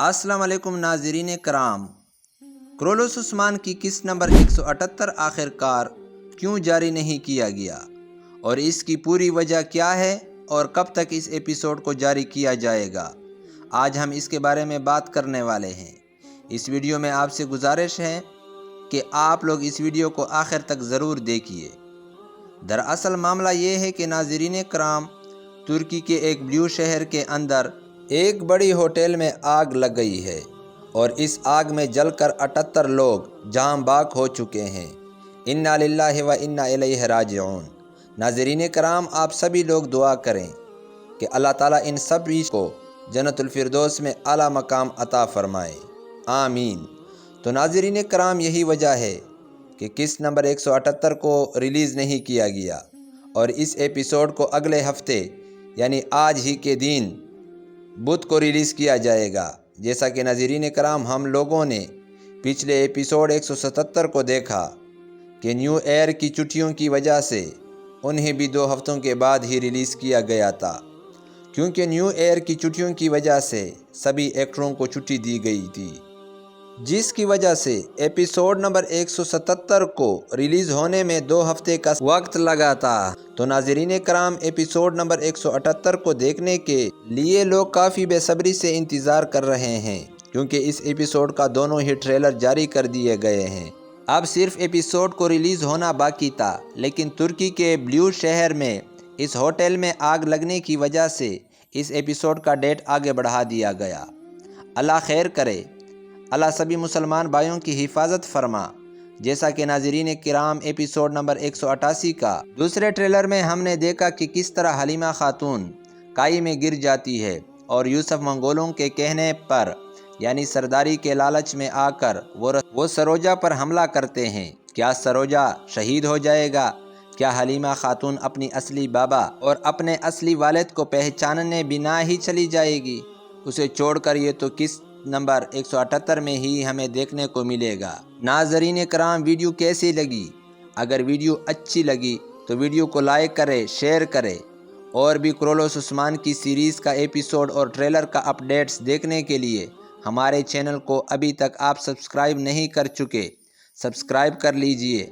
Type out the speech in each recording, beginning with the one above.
السلام علیکم ناظرین کرام، کرولوس عثمان کی قسط نمبر 178 آخر کار کیوں جاری نہیں کیا گیا اور اس کی پوری وجہ کیا ہے اور کب تک اس ایپیسوڈ کو جاری کیا جائے گا، آج ہم اس کے بارے میں بات کرنے والے ہیں۔ اس ویڈیو میں آپ سے گزارش ہے کہ آپ لوگ اس ویڈیو کو آخر تک ضرور دیکھیے۔ دراصل معاملہ یہ ہے کہ ناظرین کرام، ترکی کے ایک بلیو شہر کے اندر ایک بڑی ہوٹل میں آگ لگ گئی ہے اور اس آگ میں جل کر 78 لوگ جاں باک ہو چکے ہیں۔ انا للہ و انا الیہ راجعون۔ ناظرین کرام، آپ سبھی لوگ دعا کریں کہ اللہ تعالیٰ ان سبھی کو جنت الفردوس میں اعلیٰ مقام عطا فرمائے، آمین۔ تو ناظرین کرام، یہی وجہ ہے کہ قسط نمبر 178 کو ریلیز نہیں کیا گیا اور اس ایپیسوڈ کو اگلے ہفتے یعنی آج ہی کے دن بدھ کو ریلیز کیا جائے گا۔ جیسا کہ ناظرین کرام، ہم لوگوں نے پچھلے ایپیسوڈ 177 کو دیکھا کہ نیو ایئر کی چھٹیوں کی وجہ سے انہیں بھی 2 ہفتوں کے بعد ہی ریلیز کیا گیا تھا، کیونکہ نیو ایئر کی چھٹیوں کی وجہ سے سبھی ایکٹروں کو چھٹی دی گئی تھی، جس کی وجہ سے ایپیسوڈ نمبر 177 کو ریلیز ہونے میں 2 ہفتے کا وقت لگا تھا۔ تو ناظرین کرام، ایپیسوڈ نمبر 178 کو دیکھنے کے لیے لوگ کافی بے صبری سے انتظار کر رہے ہیں، کیونکہ اس ایپیسوڈ کا دونوں ہی ٹریلر جاری کر دیے گئے ہیں۔ اب صرف ایپیسوڈ کو ریلیز ہونا باقی تھا، لیکن ترکی کے بلیو شہر میں اس ہوٹل میں آگ لگنے کی وجہ سے اس ایپیسوڈ کا ڈیٹ آگے بڑھا دیا گیا۔ اللہ خیر کرے، اللہ سبھی مسلمان بھائیوں کی حفاظت فرما۔ جیسا کہ ناظرین کرام، ایپیسوڈ نمبر 188 کا دوسرے ٹریلر میں ہم نے دیکھا کہ کس طرح حلیمہ خاتون کائی میں گر جاتی ہے اور یوسف منگولوں کے کہنے پر یعنی سرداری کے لالچ میں آ کر وہ سروجا پر حملہ کرتے ہیں۔ کیا سروجا شہید ہو جائے گا؟ کیا حلیمہ خاتون اپنی اصلی بابا اور اپنے اصلی والد کو پہچاننے بنا ہی چلی جائے گی؟ اسے چھوڑ کر یہ تو قسط نمبر 178 میں ہی ہمیں دیکھنے کو ملے گا۔ ناظرین کرام، ویڈیو کیسی لگی؟ اگر ویڈیو اچھی لگی تو ویڈیو کو لائک کرے، شیئر کرے، اور بھی کرولوس عثمان کی سیریز کا ایپیسوڈ اور ٹریلر کا اپڈیٹس دیکھنے کے لیے ہمارے چینل کو ابھی تک آپ سبسکرائب نہیں کر چکے، سبسکرائب کر لیجئے۔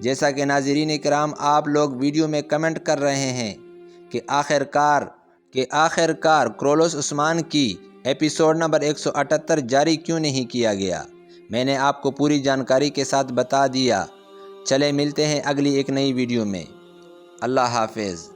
جیسا کہ ناظرین کرام، آپ لوگ ویڈیو میں کمنٹ کر رہے ہیں کہ آخر کار کرولوس عثمان کی ایپیسوڈ نمبر 178 جاری کیوں نہیں کیا گیا۔ میں نے آپ کو پوری جانکاری کے ساتھ بتا دیا۔ چلے ملتے ہیں اگلی ایک نئی ویڈیو میں۔ اللہ حافظ۔